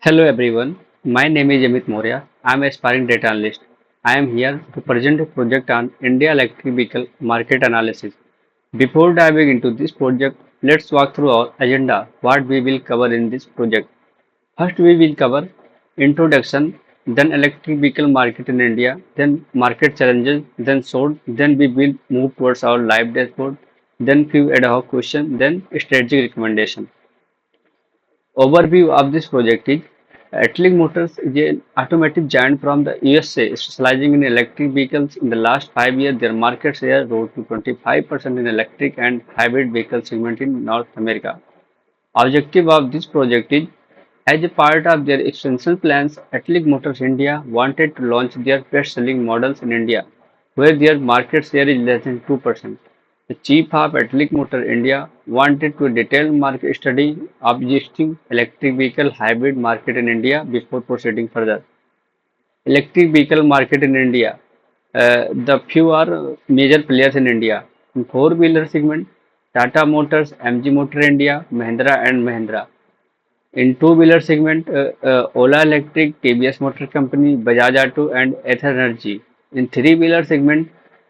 Hello everyone, my name is Amit Maurya. I am a aspiring data analyst. I am here to present a project on India electric vehicle market analysis. Before diving into this project, let's walk through our agenda, what we will cover in this project. First we will cover introduction, then electric vehicle market in India, then market challenges, then sold, then we will move towards our live dashboard, then few ad hoc questions, then strategic recommendation. Overview of this project is Atlic Motors is an automotive giant from the USA specializing in electric vehicles. In the last 5 years, their market share rose to 25% in electric and hybrid vehicle segment in North America. Objective of this project is as a part of their expansion plans, Atlic Motors India wanted to launch their best-selling models in India, where their market share is less than 2%. The chief of Atlic Motor India wanted to detailed market study of existing electric vehicle hybrid market in India before proceeding further. Electric vehicle market in India. The few are major players in India. In four-wheeler segment, Tata Motors, MG Motor India, Mahindra and Mahindra. In two-wheeler segment, Ola Electric, TVS Motor Company, Bajaj Auto, and Ather Energy. In three-wheeler segment,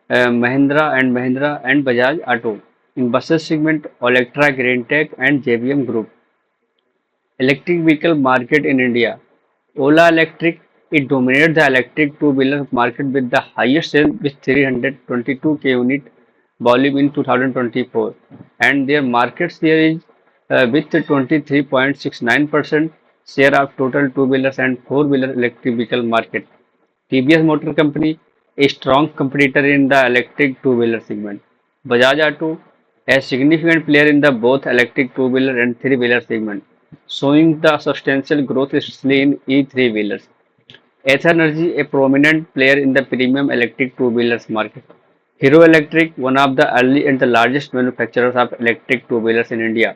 Mahindra and Mahindra and Bajaj Auto. In buses segment, Electra, Greentech, and JBM Group. Electric vehicle market in India. Ola Electric, it dominates the electric two-wheeler market with the highest sale with 322k unit volume in 2024, and their market share is with 23.69% share of total two-wheelers and four-wheeler electric vehicle market. TVS Motor Company, a strong competitor in the electric two-wheeler segment. Bajaj Auto, a significant player in the both electric two-wheeler and three-wheeler segment, showing the substantial growth especially in e-three-wheelers. Ather Energy, a prominent player in the premium electric two-wheelers market. Hero Electric, one of the early and the largest manufacturers of electric two-wheelers in India.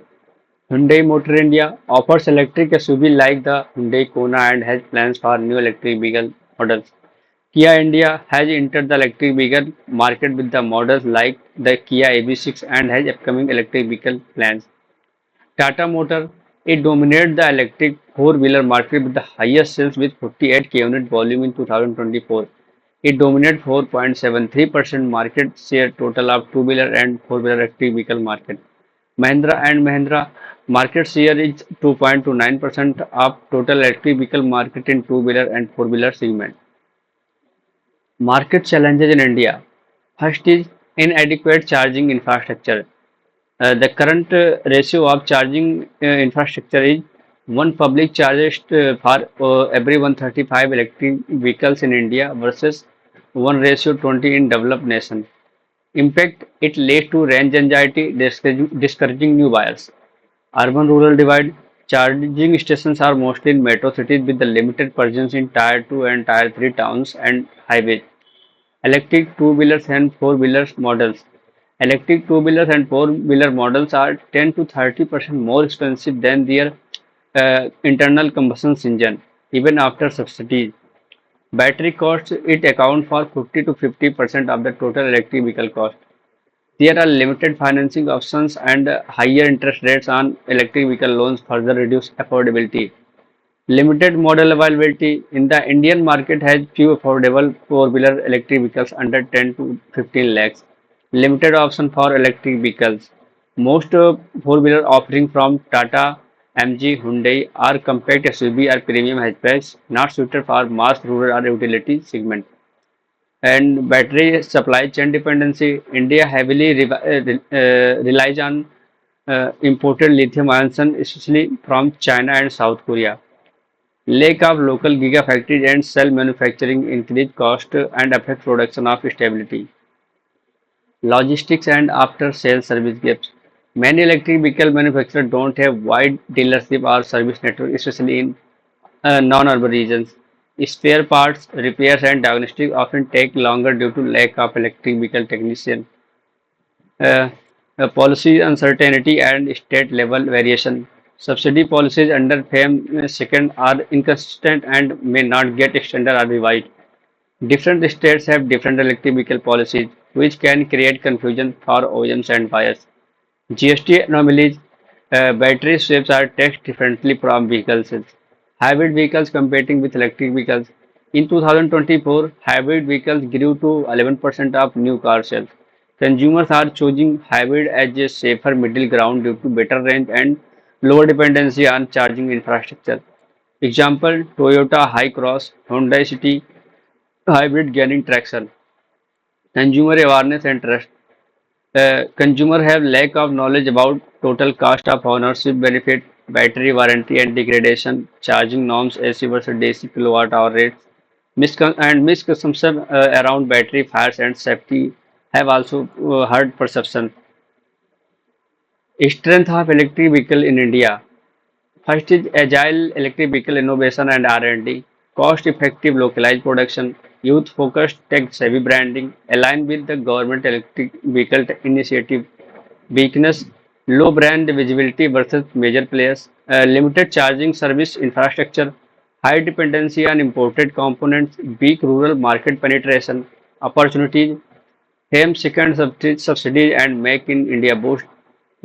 Hyundai Motor India offers electric SUV like the Hyundai Kona and has plans for new electric vehicle models. Kia India has entered the electric vehicle market with the models like the Kia EV6 and has upcoming electric vehicle plans. Tata Motor, it dominates the electric four-wheeler market with the highest sales with 48k unit volume in 2024. It dominates 4.73% market share total of two-wheeler and four-wheeler electric vehicle market. Mahindra and Mahindra market share is 2.29% of total electric vehicle market in two-wheeler and four-wheeler segment. Market challenges in India. First is inadequate charging infrastructure. The current ratio of charging infrastructure is one public charger for every 135 electric vehicles in India versus 1 ratio 20 in developed nation. Impact, it leads to range anxiety, discouraging new buyers. Urban-rural divide, charging stations are mostly in metro cities with the limited presence in Tier 2 and Tier 3 towns and highways. Electric two-wheelers and four-wheelers models. Electric two-wheelers and four-wheeler models are 10 to 30% more expensive than their internal combustion engine, even after subsidies. Battery costs, it account for 50 to 50% of the total electric vehicle cost. There are limited financing options and higher interest rates on electric vehicle loans further reduce affordability. Limited model availability in the Indian market has few affordable four-wheeler electric vehicles under 10 to 15 lakhs. Limited option for electric vehicles. Most four-wheeler offering from Tata, MG, Hyundai are compact SUV or premium hatchbacks, not suited for mass rural or utility segment. And battery supply chain dependency. India heavily relies on imported lithium ion cells, especially from China and South Korea. Lack of local gigafactories and cell manufacturing increase cost and affect production of stability. Logistics and after-sales service gaps. Many electric vehicle manufacturers don't have wide dealership or service network, especially in non-urban regions. Spare parts, repairs, and diagnostics often take longer due to lack of electric vehicle technicians. uh, Policy uncertainty and state level variation. Subsidy policies under FAME second are inconsistent and may not get extended or revised. Different states have different electric vehicle policies, which can create confusion for OEMs and buyers. GST anomalies, battery swaps are taxed differently from vehicle sales. Hybrid vehicles competing with electric vehicles. In 2024, hybrid vehicles grew to 11% of new car sales. Consumers are choosing hybrid as a safer middle ground due to better range and lower dependency on charging infrastructure. Example: Toyota Hi-Cross, Hyundai City Hybrid gaining traction. Consumer awareness and trust. Consumer have lack of knowledge about total cost of ownership, benefit, battery warranty and degradation, charging norms, AC versus DC kilowatt hour rates, misconception around battery fires and safety have also hurt perception. Strength of electric vehicle in India. First is agile electric vehicle innovation and R&D, cost-effective localized production, youth-focused tech-savvy branding, aligned with the government electric vehicle initiative. Weakness: low brand visibility versus major players, limited charging service infrastructure, high dependency on imported components, weak rural market penetration. Opportunities: FAME second subsidies and Make in India boost,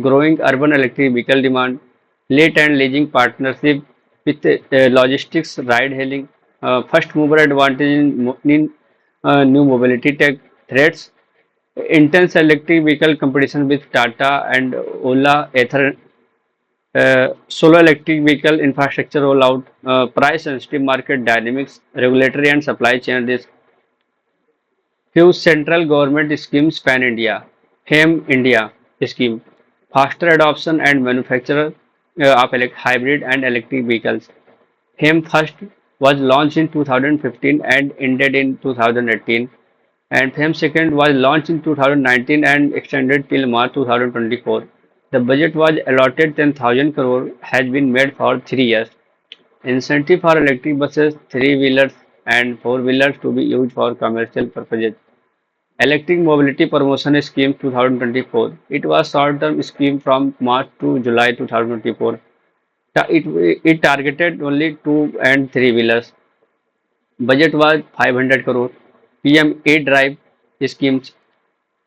growing urban electric vehicle demand, late and leasing partnership with logistics, ride hailing, first mover advantage in new mobility tech. Threats: intense electric vehicle competition with Tata and Ola, Ather, solo electric vehicle infrastructure rollout, price sensitive market dynamics, regulatory and supply chain risk. Few central government schemes pan India. FAME India scheme, faster adoption and manufacture of hybrid and electric vehicles. FAME first was launched in 2015 and ended in 2018, and FAME second was launched in 2019 and extended till March 2024. The budget was allotted 10,000 crore has been made for 3 years. Incentive for electric buses, three-wheelers and four-wheelers to be used for commercial purposes. Electric Mobility Promotion Scheme 2024. It was short-term scheme from March to July 2024. It targeted only two and three-wheelers. Budget was 500 crore. PM E-Drive schemes.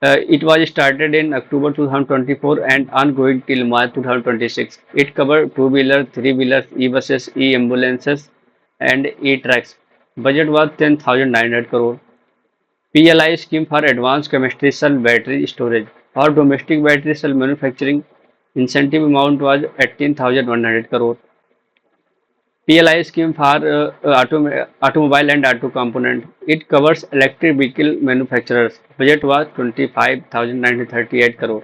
It was started in October 2024 and ongoing till March 2026. It covered two-wheelers, three-wheelers, e-buses, e-ambulances, and e-trucks. Budget was 10,900 crore. PLI scheme for advanced chemistry cell battery storage. For domestic battery cell manufacturing, incentive amount was 18,100 crore. PLI scheme for automobile and auto component. It covers electric vehicle manufacturers. Budget was 25,938 crore.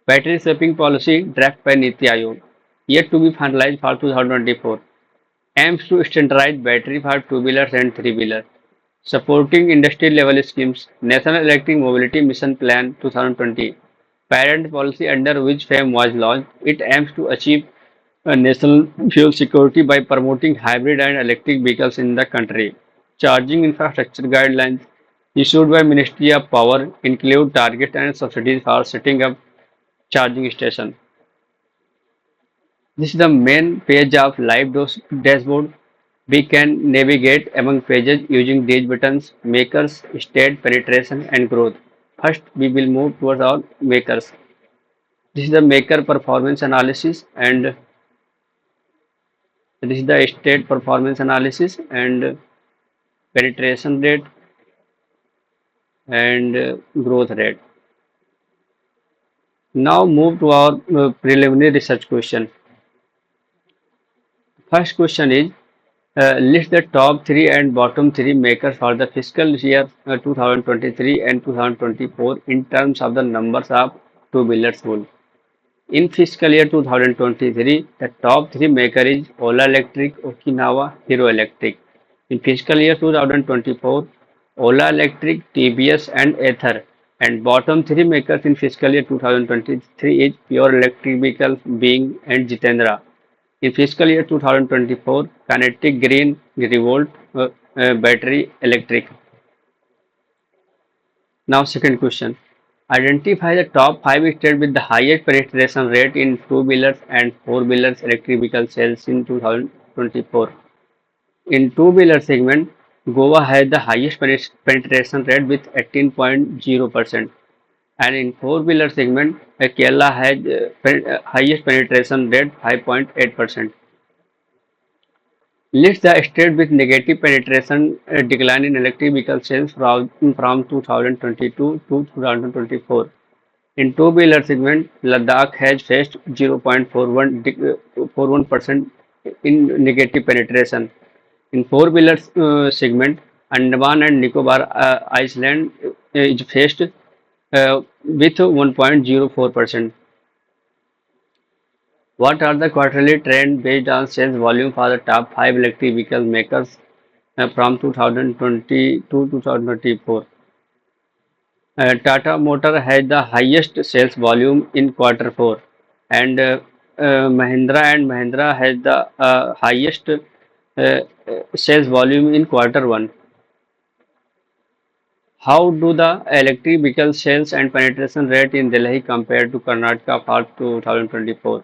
Battery swapping policy draft by Niti Aayog. Yet to be finalized for 2024. Aims to standardize battery for two-wheelers and three-wheelers. Supporting industry level schemes. National Electric Mobility Mission Plan 2020. Parent policy under which FAME was launched. It aims to achieve national fuel security by promoting hybrid and electric vehicles in the country. Charging infrastructure guidelines issued by Ministry of Power include target and subsidies for setting up charging stations. This is the main page of live dashboard. We can navigate among pages using these buttons: makers, state, penetration, and growth. First, we will move towards our makers. This is the maker performance analysis, and this is the state performance analysis and penetration rate and growth rate. Now move to our preliminary research question. First question is, list the top three and bottom three makers for the fiscal year 2023 and 2024 in terms of the numbers of two-wheelers sold. In fiscal year 2023, the top three maker is Ola Electric, Okinawa, Hero Electric. In fiscal year 2024, Ola Electric, TBS and Ather. And bottom three makers in fiscal year 2023 is Pure Electric Vehicles, Bing and Jitendra. In fiscal year 2024, Kinetic Green, Revolt, Battery Electric. Now second question. Identify the top 5 states with the highest penetration rate in two-wheelers and four-wheelers electric vehicle sales in 2024. In two-wheeler segment, Goa has the highest penetration rate with 18.0%, and in four-wheeler segment, Kerala has highest penetration rate 5.8%. List the state with negative penetration decline in electric vehicle sales from 2022 to 2024. In two-wheeler segment, Ladakh has faced 0.41% in negative penetration. In four-wheeler segment, Andaman and Nicobar Island is faced with 1.04%. What are the quarterly trend based on sales volume for the top five electric vehicle makers from 2020 to 2024? Tata Motor had the highest sales volume in quarter four, and Mahindra and Mahindra has the highest sales volume in quarter one. How do the electric vehicle sales and penetration rate in Delhi compare to Karnataka for 2024?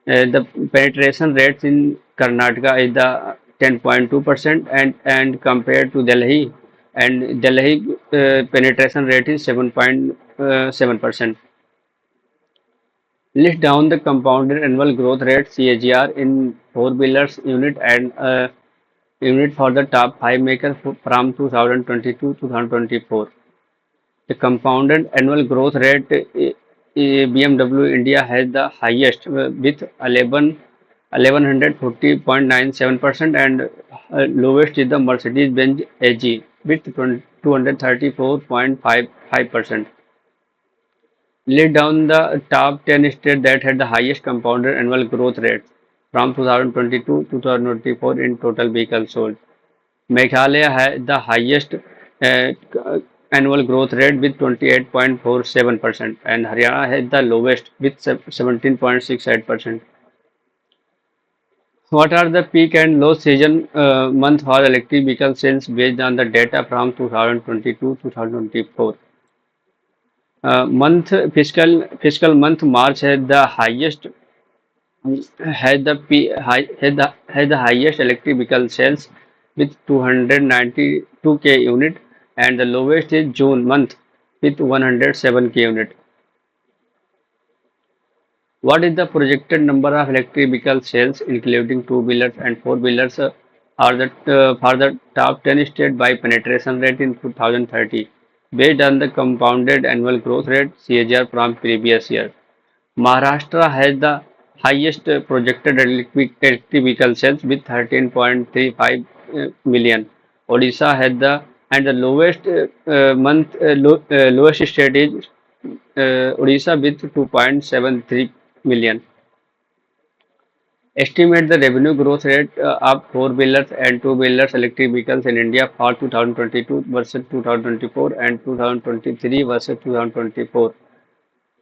The penetration rates in Karnataka is the 10.2% and compared to Delhi, and Delhi penetration rate is 7.7%. List down the compounded annual growth rate CAGR in four-wheelers unit and unit for the top five makers from 2022 to 2024. The compounded annual growth rate BMW India has the highest with 1140.97%, and lowest is the Mercedes-Benz AG with 234.55%. List down the top 10 states that had the highest compounded annual growth rate from 2022 to 2024 in total vehicles sold. Meghalaya had the highest annual growth rate with 28.47%, and Haryana had the lowest with 17.68%. What are the peak and low season month for electric vehicle sales based on the data from 2022 to 2024? Month fiscal month March had the highest had the highest electric vehicle sales with 292k unit, and the lowest is June month with 107k unit. What is the projected number of electric vehicle sales including two wheelers and four wheelers are the for the top 10 states by penetration rate in 2030 based on the compounded annual growth rate CAGR from previous year? Maharashtra has the highest projected electric vehicle sales with 13.35 million. Odisha had the and the lowest state is Odisha with 2.73 million. Estimate the revenue growth rate of four-wheelers and two-wheelers electric vehicles in India for 2022 versus 2024 and 2023 versus 2024.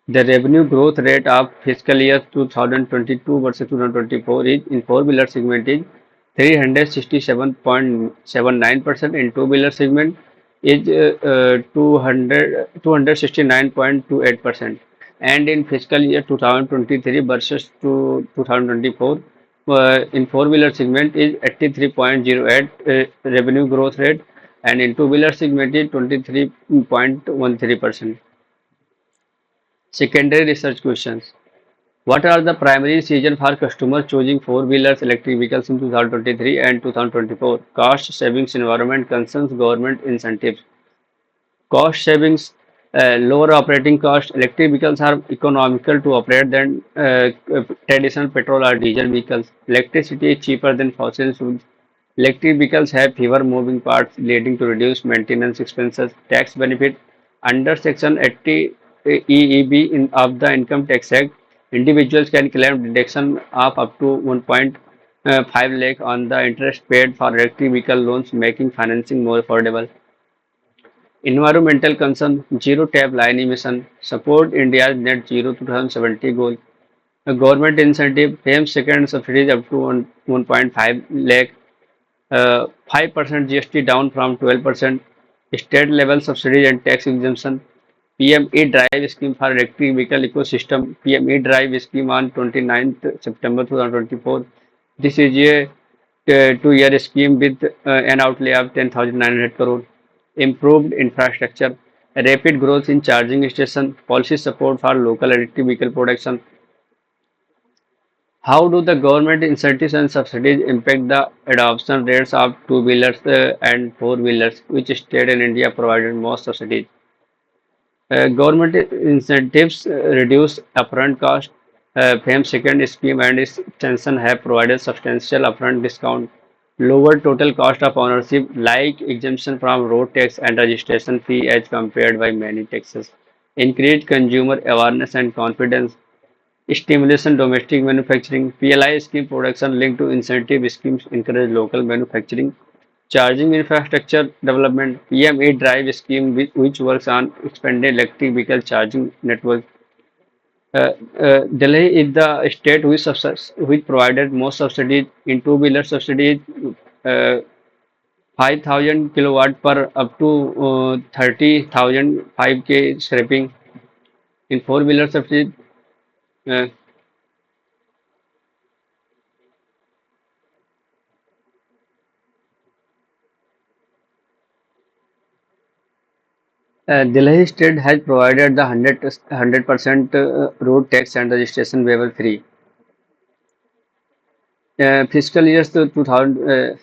The revenue growth rate of fiscal year 2022 versus 2024 is in four-wheeler segment is 367.79%, in two-wheeler segment is 269.28%, and in fiscal year 2023 versus to 2024 in four-wheeler segment is 83.08 revenue growth rate, and in two-wheeler segment is 23.13%. Secondary research questions. What are the primary reasons for customers choosing four-wheelers electric vehicles in 2023 and 2024? Cost savings, environment concerns, government incentives. Cost savings, lower operating costs. Electric vehicles are economical to operate than traditional petrol or diesel vehicles. Electricity is cheaper than fossil fuels. Electric vehicles have fewer moving parts, leading to reduced maintenance expenses. Tax benefit under Section 80 EEB of the Income Tax Act, individuals can claim deduction of up to 1.5 lakh on the interest paid for electric vehicle loans, making financing more affordable. Environmental concern, zero tap line emission, support India's net zero 2070 goal. A government incentive, FAME second subsidies up to 1.5 lakh, 5% GST down from 12%, state level subsidies and tax exemption, PM e-Drive scheme for electric vehicle ecosystem, PM e-Drive scheme on 29th September 2024. This is a 2-year scheme with an outlay of 10,900 crore. Improved infrastructure, rapid growth in charging station, policy support for local electric vehicle production, How do the government incentives and subsidies impact the adoption rates of two-wheelers and four-wheelers? Which state in India provided most subsidies? Government incentives reduce upfront cost. FAME second scheme and its extension have provided substantial upfront discount, lower total cost of ownership, like exemption from road tax and registration fee as compared by many taxes, increased consumer awareness and confidence, stimulation domestic manufacturing. PLI scheme production linked to incentive schemes encourage local manufacturing. Charging infrastructure development. PM E-Drive scheme which works on expanding electric vehicle charging network. Delhi is the state which provided most subsidies in two-wheeler subsidies, uh, 5,000 kilowatt per up to 30,000 5K scrapping. In four-wheeler subsidies, uh, Delhi state has provided the 100% road tax and registration waiver free. Fiscal years to 2000.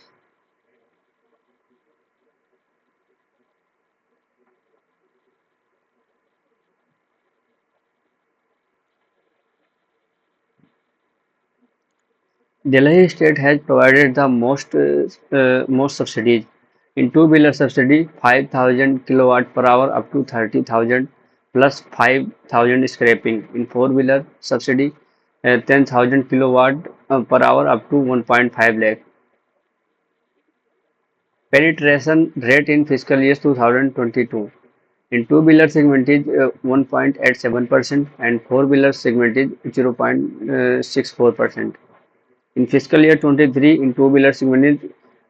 Delhi state has provided the most subsidies. In two-wheeler subsidy, 5,000 kilowatt per hour up to 30,000 plus 5,000 scrapping. In four-wheeler subsidy, 10,000 kilowatt per hour up to 1.5 lakh. Penetration rate in fiscal year 2022. In two-wheeler segment is 1.87% and four-wheeler segment is 0.64%. In fiscal year 23, in two-wheeler segment is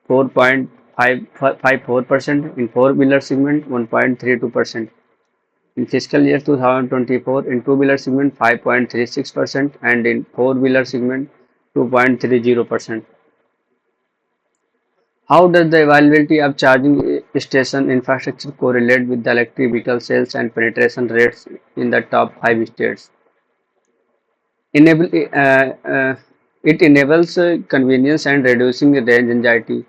4.54%, in four-wheeler segment 1.32%. In fiscal year 2024, in two-wheeler segment 5.36% and in four-wheeler segment 2.30%. How does the availability of charging station infrastructure correlate with the electric vehicle sales and penetration rates in the top five states? Enable, it enables convenience and reducing range anxiety.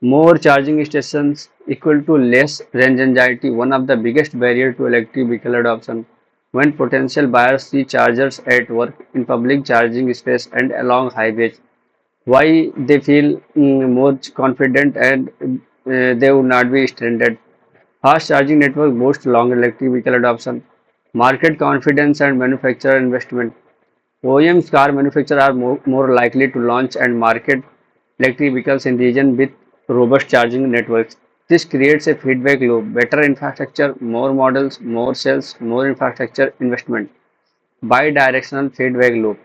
More charging stations equal to less range anxiety, one of the biggest barriers to electric vehicle adoption. When potential buyers see chargers at work, in public charging space and along highways, why they feel more confident and they would not be stranded. Fast charging network boosts long electric vehicle adoption. Market confidence and manufacturer investment. OEMs car manufacturers are more likely to launch and market electric vehicles in region with robust charging networks. This creates a feedback loop, better infrastructure, more models, more sales, more infrastructure investment. Bi-directional feedback loop.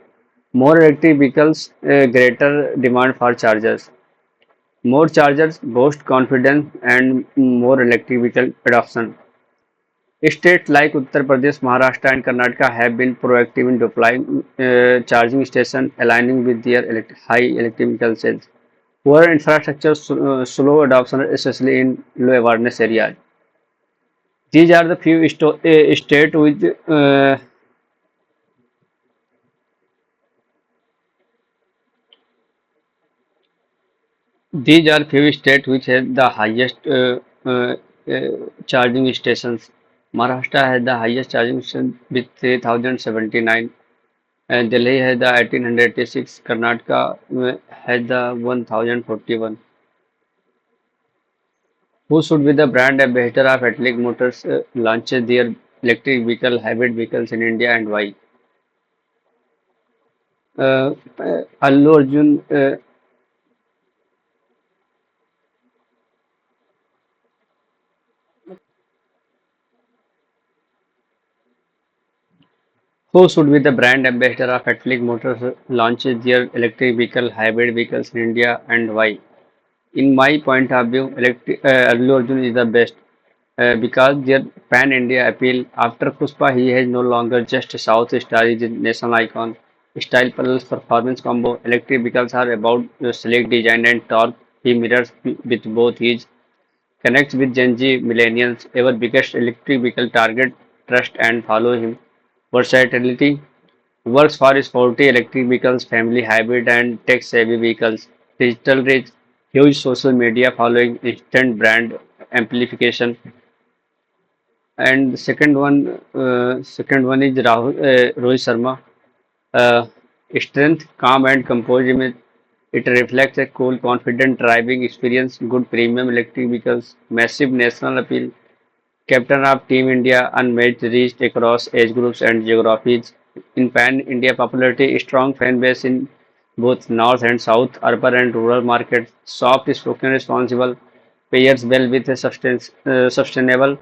More electric vehicles, greater demand for chargers. More chargers boost confidence and more electric vehicle adoption. States like Uttar Pradesh, Maharashtra, and Karnataka have been proactive in deploying charging stations aligning with their high electric vehicle sales. Poor infrastructure, slow adoption, especially in low awareness areas. These are the few states with these are few states which have the highest charging stations. Maharashtra has the highest charging station with 3,079. And Delhi has the 1886, Karnataka has the 1041. Who should be the brand ambassador of Atlic Motors launches their electric vehicle, hybrid vehicles in India and why? Allu Arjun, who should be the brand ambassador of Atlic Motors launches their electric vehicle, hybrid vehicles in India and why? In my point of view, Allu Arjun is the best because their pan-India appeal. After Puspa, he is no longer just a South star; he is a national icon. Style plus performance combo. Electric vehicles are about sleek design and torque. He mirrors with both his connects with Gen Z millennials. Our biggest electric vehicle target trust and follow him. Versatility. Works for sporty electric vehicles, family hybrid and tech-savvy vehicles, digital reach, huge social media following, instant brand amplification. And the second one is Rohit Sharma. Uh, Strength, calm and composed image. It reflects a cool, confident driving experience, good premium electric vehicles, massive national appeal. Captain of Team India, unmatched reach across age groups and geographies. In pan-India popularity, strong fan base in both north and south, urban and rural markets. Soft spoken, responsible, pairs well with a sustainable,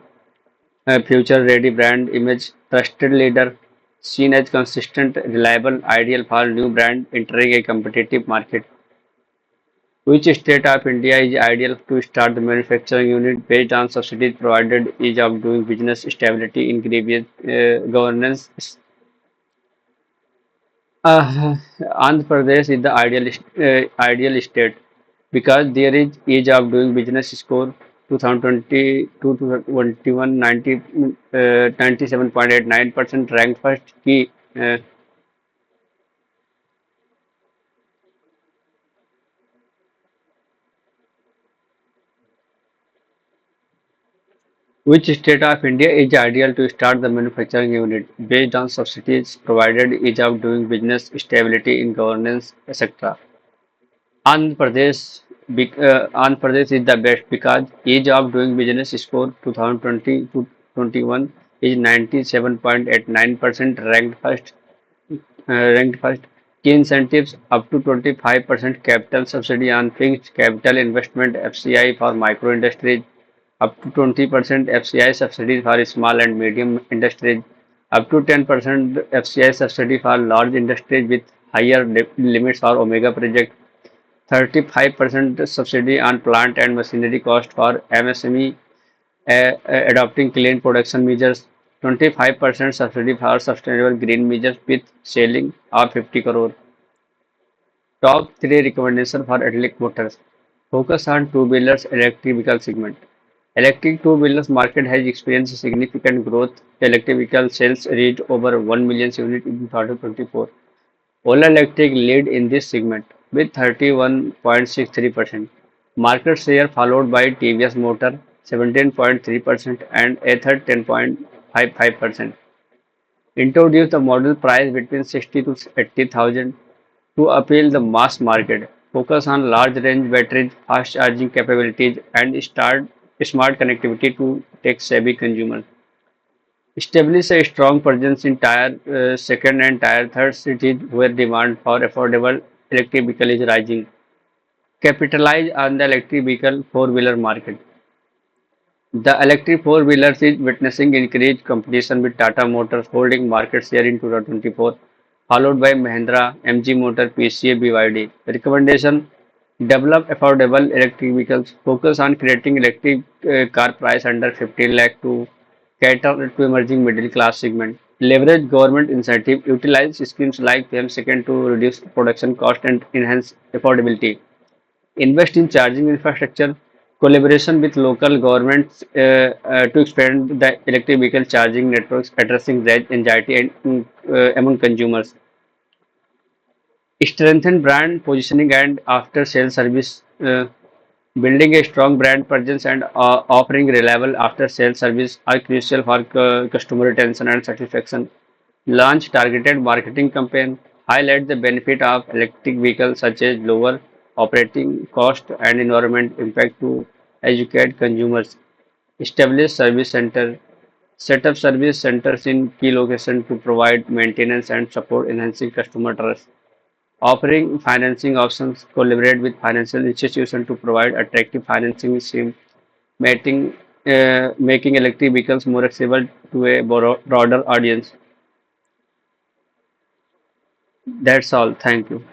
future-ready brand image. Trusted leader, seen as consistent, reliable, ideal for new brand entering a competitive market. Which state of India is ideal to start the manufacturing unit based on subsidies provided, ease of doing business, stability, ingredient governance? Andhra Pradesh is the ideal state because there is ease of doing business score 2022 to 21 97.89% ranked first key. Which state of India is ideal to start the manufacturing unit based on subsidies provided, ease of doing business, stability in governance, etc. Andhra Pradesh, Andhra Pradesh is the best because ease of doing business score 2020 to 21 is 97.89% ranked first. Key incentives up to 25% capital subsidy on fixed capital investment FCI for micro industries, up to 20% FCI subsidy for small and medium industries, up to 10% FCI subsidy for large industries with higher limits for Omega project, 35% subsidy on plant and machinery cost for MSME adopting clean production measures, 25% subsidy for sustainable green measures with selling of 50 crore. Top 3 recommendation for electric motors. Focus on two-wheelers electric vehicle segment. Electric two-wheelers market has experienced significant growth. Electric vehicle sales reached over 1 million units in 2024. Ola Electric lead in this segment with 31.63%. Market share followed by TVS Motor 17.3% and Ather 10.55%. Introduce the model price between 60 to 80,000 to appeal the mass market. Focus on large range batteries, fast charging capabilities, and start smart connectivity to tech savvy consumers. Establish a strong presence in tier second and tier third cities where demand for affordable electric vehicle is rising. Capitalize on the electric vehicle four-wheeler market. The electric four-wheelers is witnessing increased competition with Tata Motors holding market share in 2024, followed by Mahindra, MG Motor, PCA, BYD. Recommendation: develop affordable electric vehicles. Focus on creating electric car price under 15 lakh to cater to emerging middle class segment. Leverage government incentive. Utilize schemes like PM Second to reduce production cost and enhance affordability. Invest in charging infrastructure, collaboration with local governments to expand the electric vehicle charging networks, addressing range anxiety among consumers. Strengthen brand positioning and after sales service. Building a strong brand presence and offering reliable after sales service are crucial for customer retention and satisfaction. Launch targeted marketing campaign. Highlight the benefit of electric vehicles such as lower operating cost and environment impact to educate consumers. Establish service center. Set up service centers in key locations to provide maintenance and support, enhancing customer trust. Offering financing options. Collaborate with financial institutions to provide attractive financing schemes, making electric vehicles more accessible to a broader audience. That's all. Thank you.